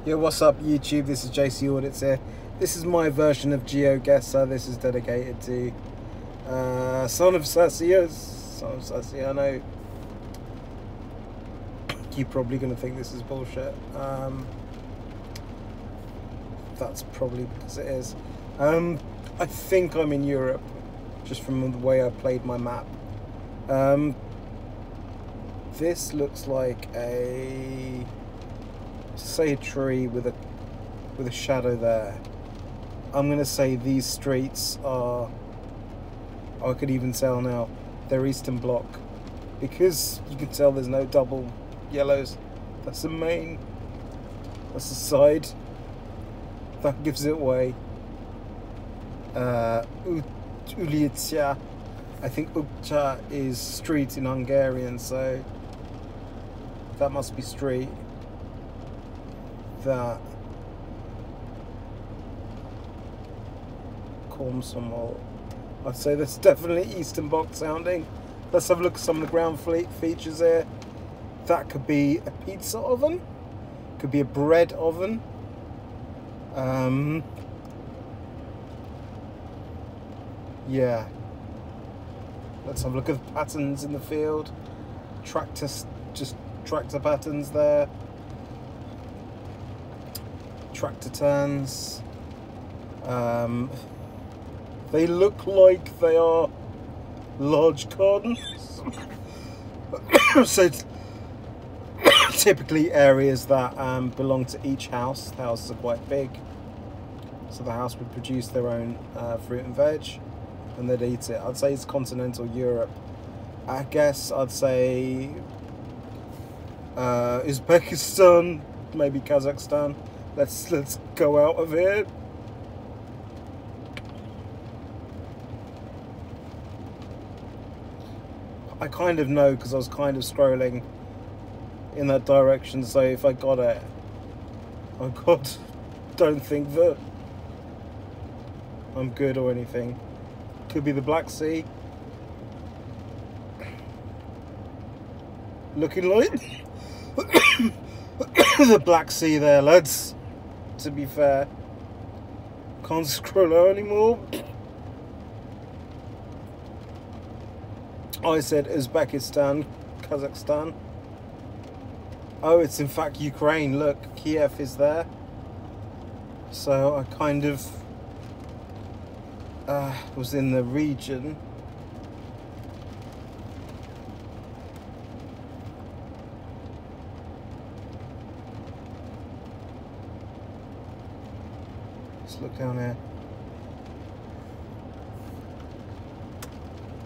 Yo, what's up YouTube? This is JC Audits here. This is my version of GeoGuessr. This is dedicated to Son of Sassy. I know you're probably going to think this is bullshit. That's probably because it is. I think I'm in Europe, just from the way I played my map. This looks like a tree with a shadow there. I'm gonna say these streets are, I could even tell now, they're Eastern Bloc, because you can tell there's no double yellows. That's the main, that's the side. That gives it away. Ulica, I think Ulica is street in Hungarian, so that must be street. That Cormsomol, I'd say that's definitely Eastern Bloc sounding. Let's have a look at some of the ground features here. That could be a pizza oven, could be a bread oven. Yeah, let's have a look at the patterns in the field. Tractor patterns there. Tractor turns. They look like they are large gardens. So typically areas that belong to each house. The houses are quite big, so the house would produce their own fruit and veg, and they'd eat it. I'd say it's continental Europe. I guess I'd say Uzbekistan, maybe Kazakhstan. Let's go out of here. I kind of know because I was kind of scrolling in that direction, so if I got it, oh god, don't think that I'm good or anything. Could be the Black Sea. Looking like the Black Sea there, lads. To be fair, can't scroll out anymore. I said Uzbekistan, Kazakhstan. Oh, it's in fact Ukraine. Look, Kiev is there. So I kind of was in the region. Let's look down here.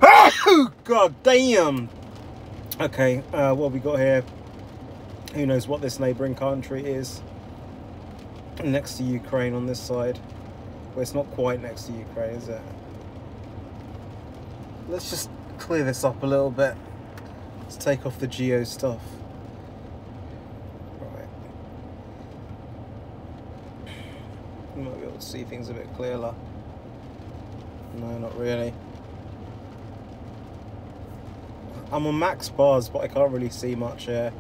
Oh, god damn! Okay, what we got here? Who knows what this neighbouring country is? Next to Ukraine on this side. Well, it's not quite next to Ukraine, is it? Let's just clear this up a little bit. Let's take off the geo stuff. Right. You might be able to see things a bit clearer. No, not really. I'm on max bars, but I can't really see much here.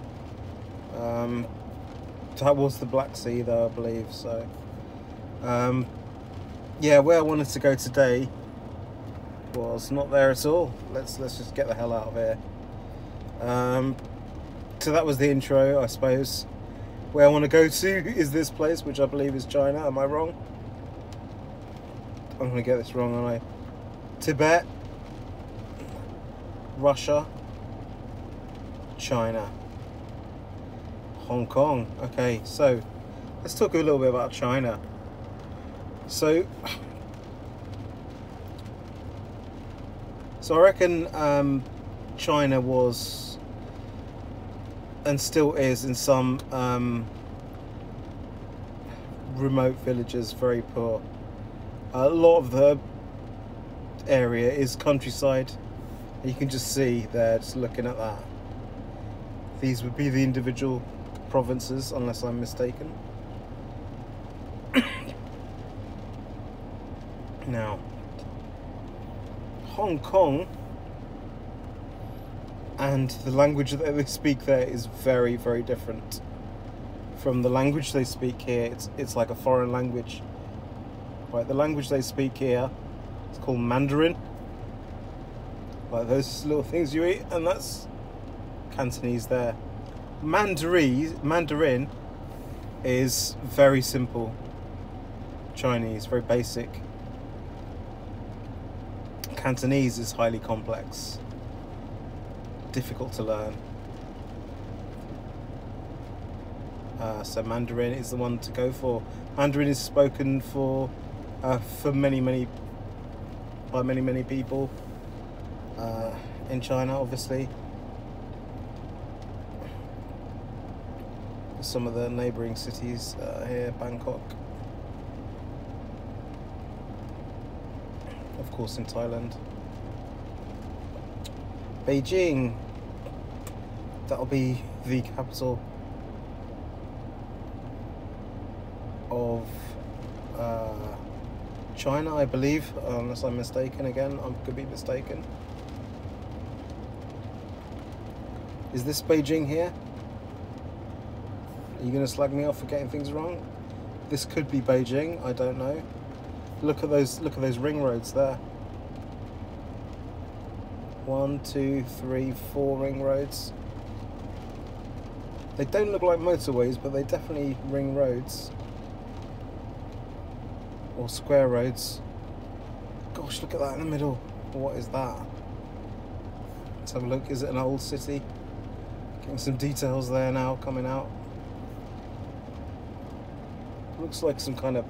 That was the Black Sea though, I believe, so yeah, where I wanted to go today was not there at all. Let's just get the hell out of here. So that was the intro, I suppose. Where I want to go to is this place, which I believe is China. Am I wrong? I'm gonna get this wrong, aren't I? Tibet, Russia, China, Hong Kong. Okay, so let's talk a little bit about China. So I reckon China was and still is in some remote villages very poor. A lot of the area is countryside. You can just see there, just looking at that. These would be the individual provinces, unless I'm mistaken. Now, Hong Kong and the language that they speak there is very, very different. from the language they speak here. It's like a foreign language. Right, the language they speak here, it's called Mandarin. Like those little things you eat, and that's Cantonese there. Mandarin is very simple Chinese, very basic. Cantonese is highly complex, difficult to learn. So Mandarin is the one to go for. Mandarin is spoken for many people in China, obviously. Some of the neighbouring cities here, Bangkok, of course in Thailand, Beijing, that'll be the capital of China, I believe, unless I'm mistaken. Again, I could be mistaken. Is this Beijing here? Are you going to slag me off for getting things wrong? This could be Beijing, I don't know. Look at those ring roads there. 1, 2, 3, 4 ring roads. They don't look like motorways, but they definitely ring roads. Or square roads. Gosh, look at that in the middle. What is that? Let's have a look. Is it an old city? Getting some details there now coming out. Looks like some kind of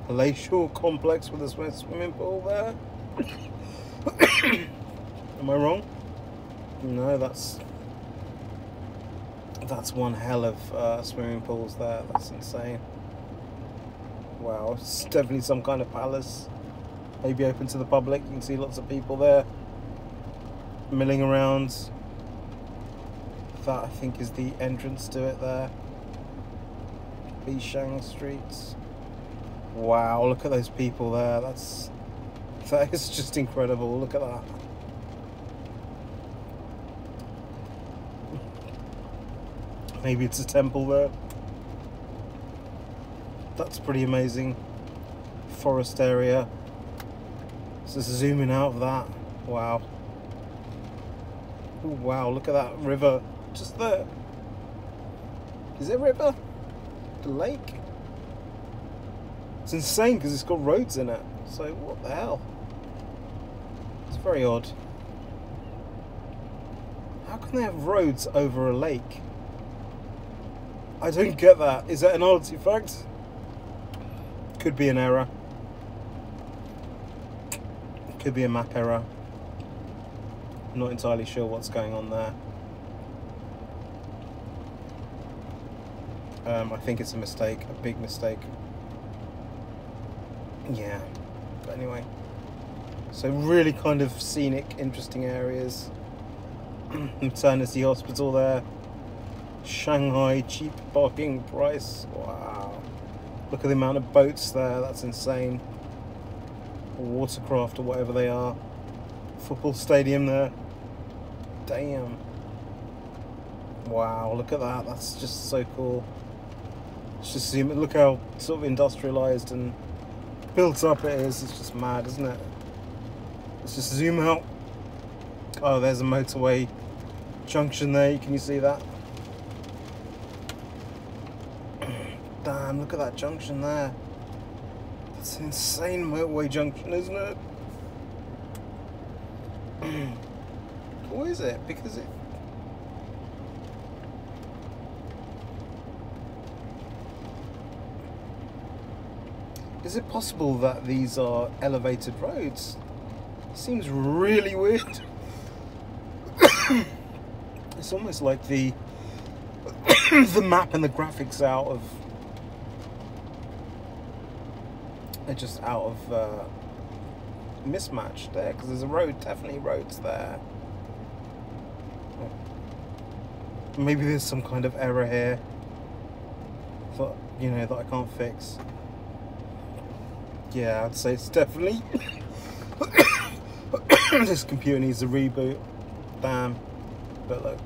palatial complex with a swimming pool there. Am I wrong? No, that's one hell of swimming pools there. That's insane. Wow, it's definitely some kind of palace. Maybe open to the public. You can see lots of people there milling around. That, I think, is the entrance to it there. Bishang streets. Wow, look at those people there. That is just incredible. Look at that. Maybe it's a temple there. That's pretty amazing. Forest area. Just zooming out of that. Wow. Ooh, wow, look at that river just there. Is it a river? The lake? It's insane because it's got roads in it. So what the hell? It's very odd. How can they have roads over a lake? I don't get that. Is that an artifact? Could be an error. Could be a map error. I'm not entirely sure what's going on there. I think it's a mistake, a big mistake. Yeah, but anyway. So really kind of scenic, interesting areas. Maternity hospital there. Shanghai cheap parking price. Wow. Look at the amount of boats there, that's insane. Watercraft or whatever they are. Football stadium there. Damn. Wow, look at that, that's just so cool. Let's just zoom in. Look how sort of industrialized and built up it is. It's just mad, isn't it? Let's just zoom out. Oh, there's a motorway junction there. Can you see that? Damn, look at that junction there. That's an insane motorway junction, isn't it? Or is it? Because it... Is it possible that these are elevated roads? Seems really weird. It's almost like the the map and the graphics out of... They're just out of mismatch there, because there's a road, definitely roads there. Maybe there's some kind of error here that, you know, that I can't fix. Yeah, I'd say it's definitely... This computer needs a reboot. Damn. But look.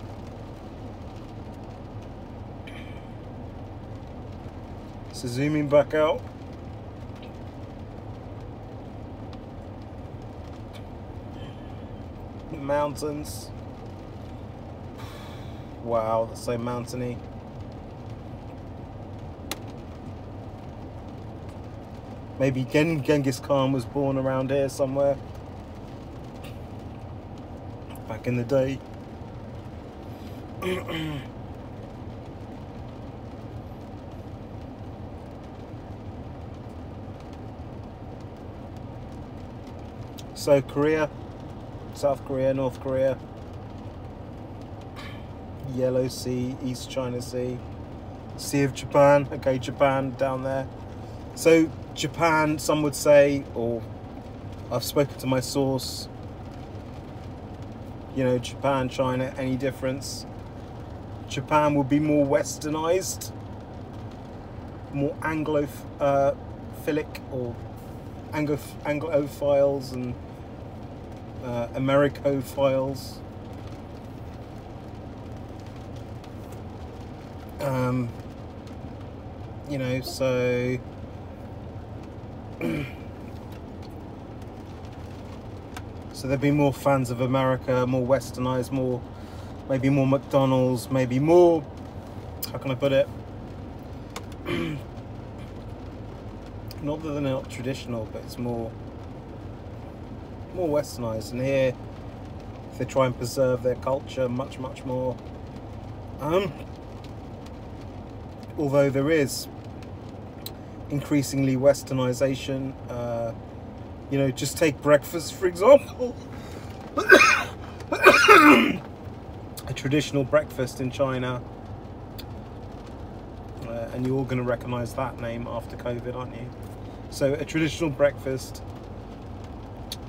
So zooming back out. The mountains. Wow, that's so mountainy. Maybe Genghis Khan was born around here somewhere back in the day. So Korea, South Korea, North Korea, Yellow Sea, East China Sea, Sea of Japan. Okay, Japan down there. So Japan, some would say, or I've spoken to my source, you know, Japan, China, any difference? Japan would be more westernized, more Anglophilic or Anglophiles and Americophiles. You know, so so there'd be more fans of America, more westernized, more, maybe more McDonald's, maybe more, how can I put it? Not that they're not traditional, but it's more westernized. And here, they try and preserve their culture much more. Although there is increasingly westernization, you know, just take breakfast for example. A traditional breakfast in China, and you're all going to recognize that name after COVID, aren't you? So a traditional breakfast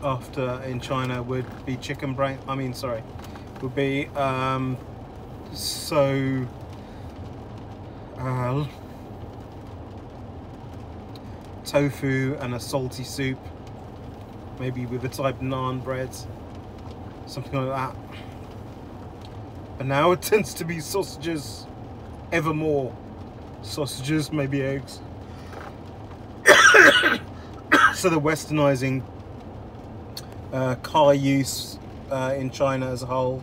after in China would be chicken brain, would be tofu and a salty soup, maybe with a type of naan bread, something like that. But now it tends to be sausages, ever more sausages, maybe eggs. So the westernizing car use in China as a whole.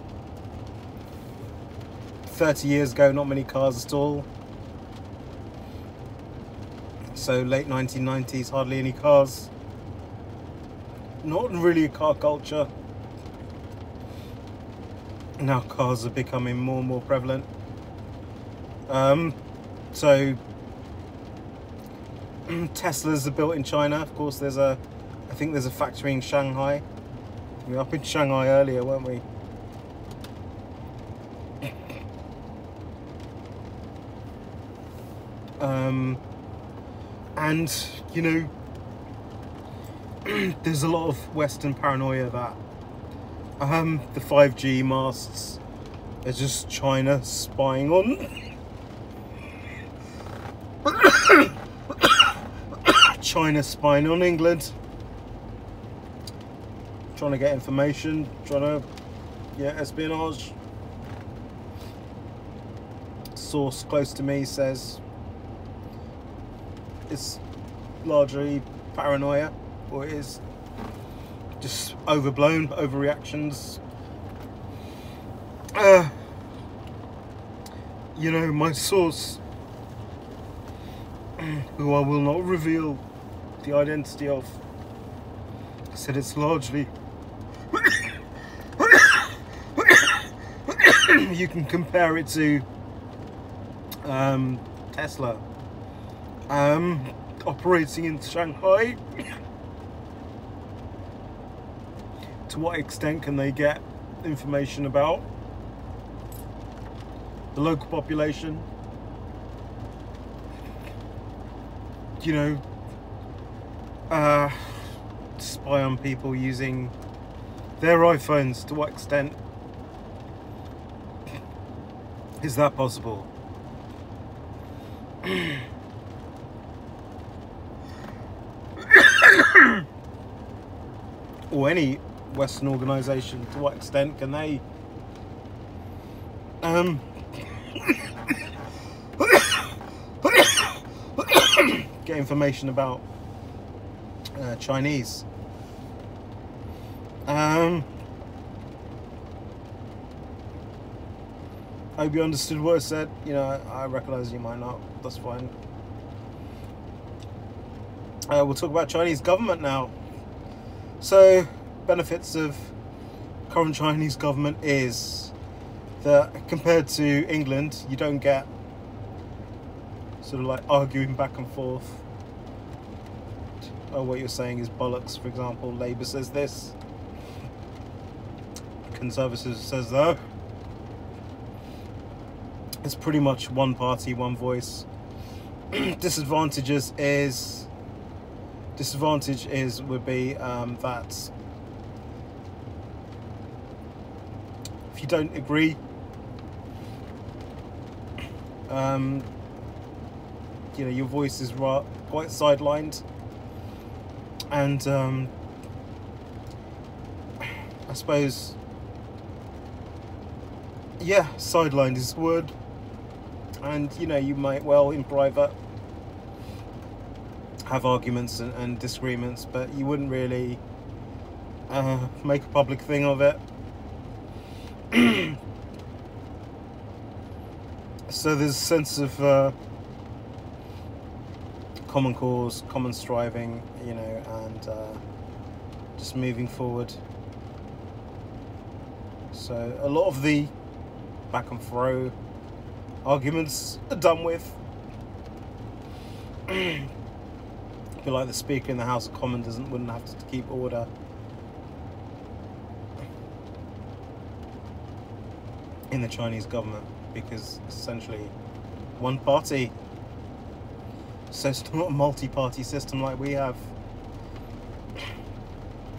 30 years ago, not many cars at all. So late 1990s, hardly any cars. Not really a car culture. Now cars are becoming more and more prevalent. So Teslas are built in China. Of course, I think there's a factory in Shanghai. We were up in Shanghai earlier, weren't we? And you know, there's a lot of Western paranoia that the 5G masts are just China spying on China spying on England, trying to get information, espionage. Source close to me says it's largely paranoia, or it is just overblown, overreactions. You know, my source, who I will not reveal the identity of, said it's largely you can compare it to Tesla operating in Shanghai. To what extent can they get information about the local population? You know, spy on people using their iPhones. To what extent is that possible? Or any Western organisation, to what extent can they get information about Chinese. I hope you understood what I said. You know, I recognise you might not. That's fine. We'll talk about Chinese government now. So, benefits of current Chinese government is that compared to England, you don't get sort of like arguing back and forth. Oh, what you're saying is bollocks, for example. Labour says this, Conservatives says that. It's pretty much one party, one voice. Disadvantage would be that if you don't agree, you know, your voice is quite sidelined, and I suppose, yeah, sidelined is the word. And you know, you might well in private have arguments and disagreements, but you wouldn't really make a public thing of it. So there's a sense of common cause, common striving, you know, and just moving forward. So a lot of the back and fro arguments are done with. Feel like the Speaker in the House of Commons wouldn't have to keep order. In the Chinese government, because it's essentially one party. So it's not a multi-party system like we have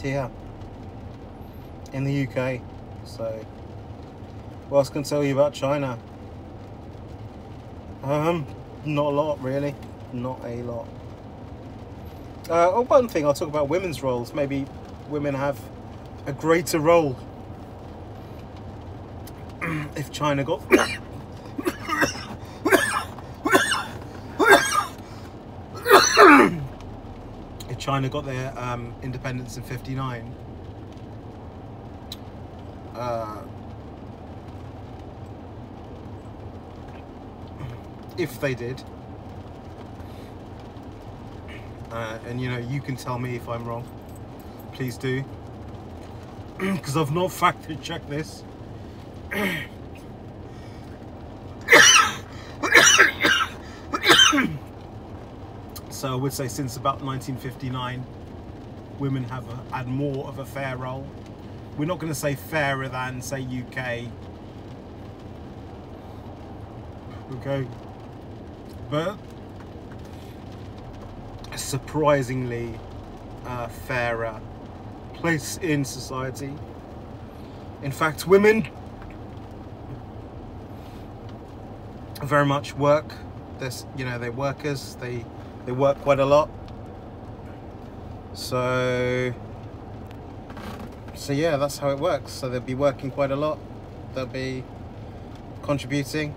here in the UK. So what else can I tell you about China? Not a lot, really. Not a lot. One thing, I'll talk about women's roles. Maybe women have a greater role if China got if China got their independence in '59. If they did, and you know, you can tell me if I'm wrong, please do, because I've not fact checked this. So I would say since about 1959, women have had more of a fair role. We're not going to say fairer than, say, UK. Okay. But a surprisingly fairer place in society. In fact, women very much work. You know, they're workers. They work quite a lot. So yeah, that's how it works. So they'll be working quite a lot. They'll be contributing.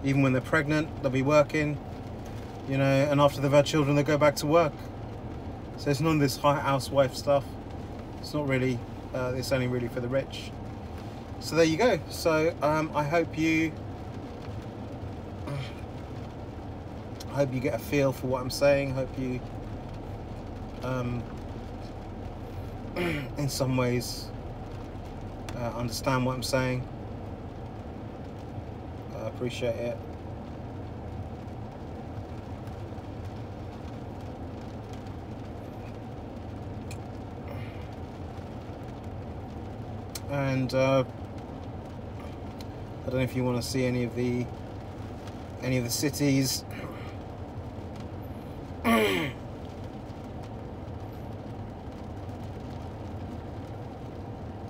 Even when they're pregnant, they'll be working. You know, and after they've had children, they go back to work. So it's none of this housewife stuff. It's not really. It's only really for the rich. So there you go. So I hope you get a feel for what I'm saying. Hope you in some ways understand what I'm saying. I appreciate it. And I don't know if you want to see any of the cities.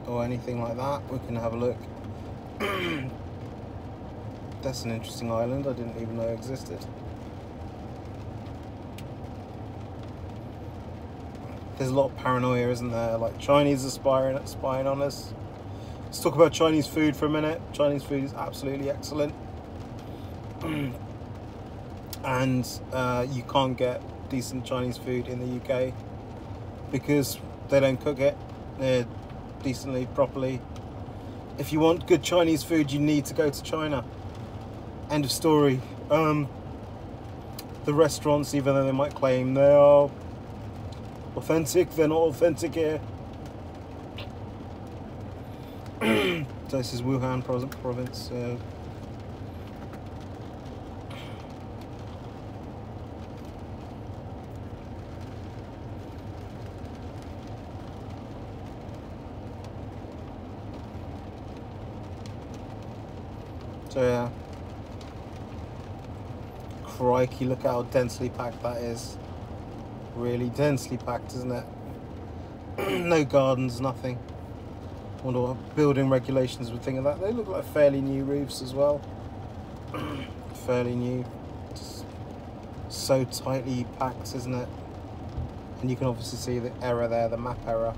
Or anything like that, we can have a look. That's an interesting island I didn't even know existed. There's a lot of paranoia, isn't there? Like Chinese are spying on us. Let's talk about Chinese food for a minute. Chinese food is absolutely excellent. and you can't get decent Chinese food in the UK because they don't cook it decently, properly. If you want good Chinese food, you need to go to China. End of story. The restaurants, even though they might claim they are authentic, they're not authentic here. So this is Wuhan province. So yeah. Crikey, look how densely packed that is. Really densely packed, isn't it? No gardens, nothing. Wonder what building regulations would think of that. They look like fairly new roofs as well. Fairly new. Just so tightly packed, isn't it? And you can obviously see the error there, the map error.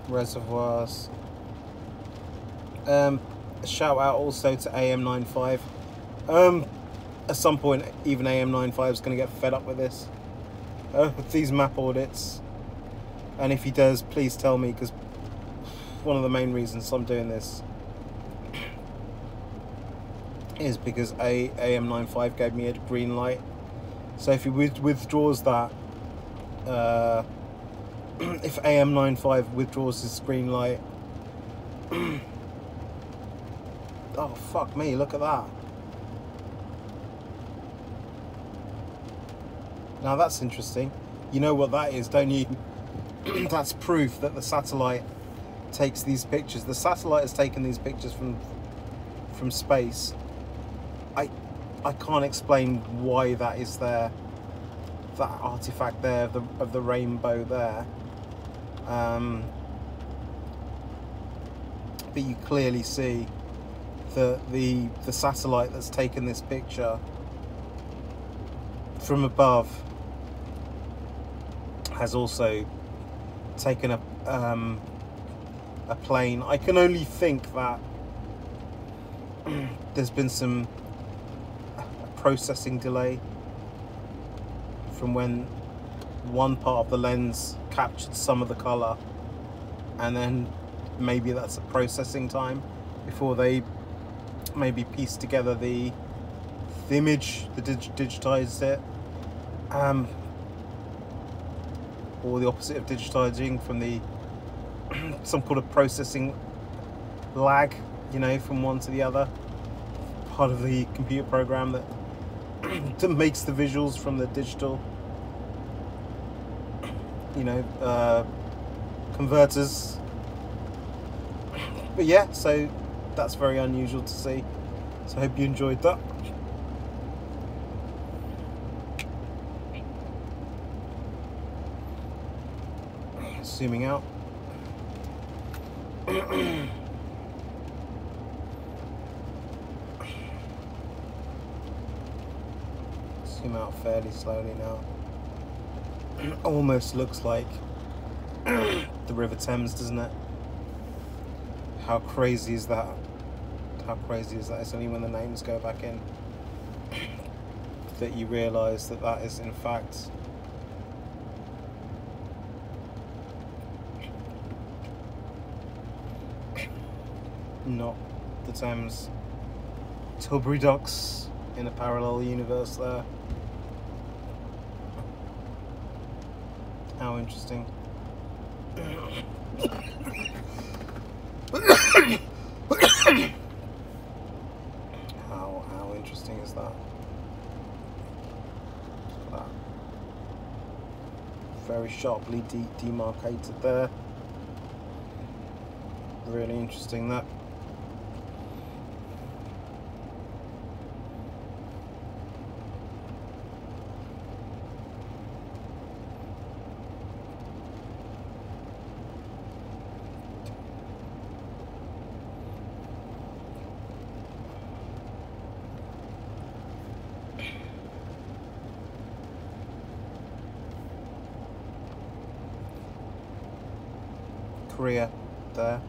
Reservoirs. A shout out also to AM95. At some point, even AM95 is going to get fed up with this. These map audits. And if he does, please tell me, because one of the main reasons I'm doing this is because AM95 gave me a green light. So if he withdraws that, if AM95 withdraws his green light, oh fuck me, look at that. Now that's interesting. You know what that is, don't you? That's proof that the satellite takes these pictures. The satellite has taken these pictures from space. I can't explain why that is there. That artifact there of the rainbow there. But you clearly see that the satellite that's taken this picture from above has also taken a plane. I can only think that there's been some processing delay from when one part of the lens captured some of the color, and then maybe that's a processing time before they maybe piece together the image, digitized it, or the opposite of digitizing, from the some kind of processing lag, you know, from one to the other, part of the computer program that that makes the visuals from the digital, you know, converters. But yeah, so that's very unusual to see. So I hope you enjoyed that. Zooming out. Zoom out fairly slowly now. Almost looks like the River Thames, doesn't it? How crazy is that? How crazy is that? It's only when the names go back in that you realise that that is in fact not the Thames. Tilbury Docks in a parallel universe there. How interesting. How interesting is that? Very sharply demarcated there. Really interesting that. Korea there.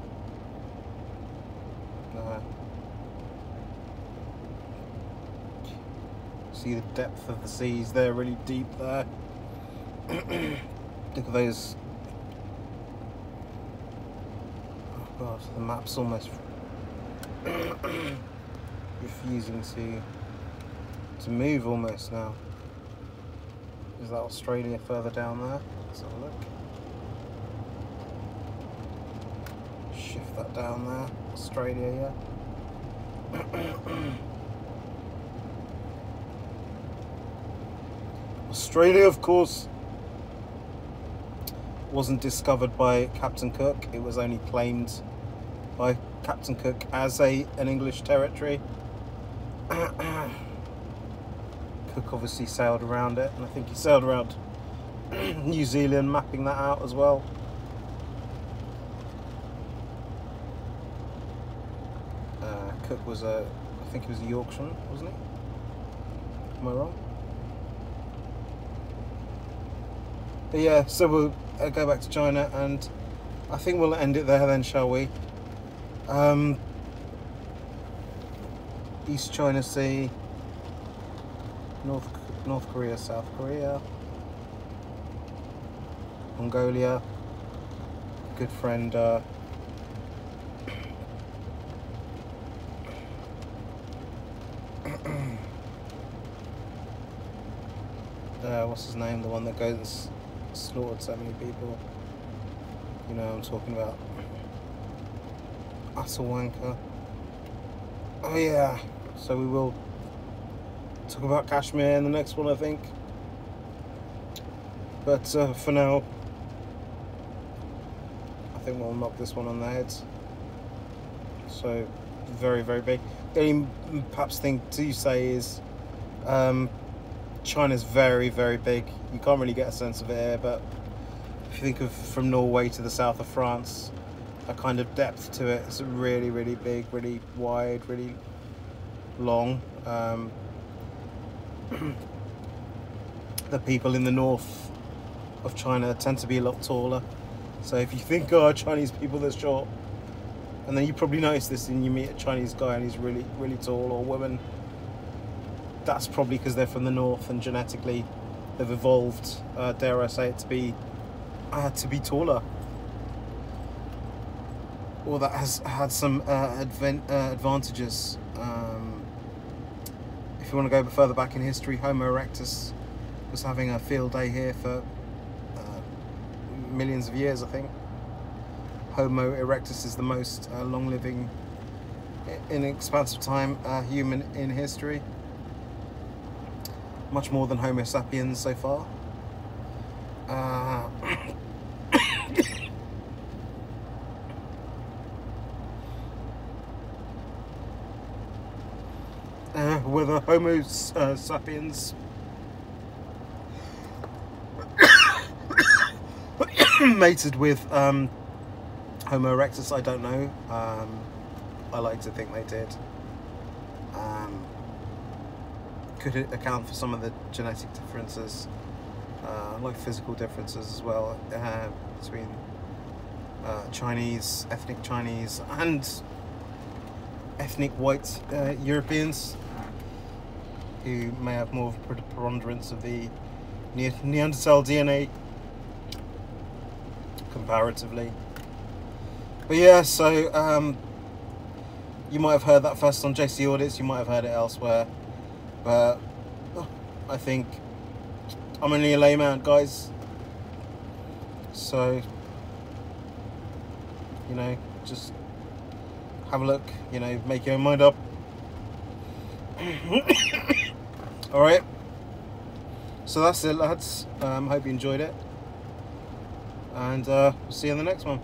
See the depth of the seas there, really deep there. Look at those. Oh god, the map's almost refusing to move almost now. Is that Australia further down there? Let's have a look. Shift that down there. Australia, yeah. Australia, of course, wasn't discovered by Captain Cook. It was only claimed by Captain Cook as an English territory. Cook obviously sailed around it, and I think he sailed around New Zealand, mapping that out as well. Cook was I think he was a Yorkshireman, wasn't he? Am I wrong? But yeah, so we'll go back to China, and I think we'll end it there then, shall we? East China Sea, North Korea, South Korea, Mongolia, good friend what's his name, the one that goes and slaughtered so many people, you know what I'm talking about, utter wanker. Oh yeah, so we will talk about Kashmir in the next one, I think, but for now I think we'll knock this one on the head. So very, very big. The only perhaps thing to say is China's very, very big. You can't really get a sense of it here, but if you think of from Norway to the south of France, a kind of depth to it. It's really, really big, really wide, really long. The people in the north of China tend to be a lot taller. So if you think, oh, Chinese people they're short, and then you probably notice this when you meet a Chinese guy and he's really, really tall, or woman, that's probably because they're from the north and genetically they've evolved, dare I say it, to be taller. Or that has had some advantages. If you want to go further back in history, Homo erectus was having a field day here for millions of years, I think. Homo erectus is the most long-living, in an expanse of time, human in history. Much more than Homo sapiens so far. Whether Homo sapiens mated with Homo erectus, I don't know. I like to think they did. Could it account for some of the genetic differences, like physical differences as well, between Chinese, ethnic Chinese, and ethnic white Europeans, who may have more of a preponderance of the Neanderthal DNA comparatively. But yeah, so you might have heard that first on JC Audits, you might have heard it elsewhere, but I think I'm only a layman, guys, so, you know, just have a look, you know, make your own mind up. Alright, so that's it, lads. Hope you enjoyed it, and we'll see you in the next one.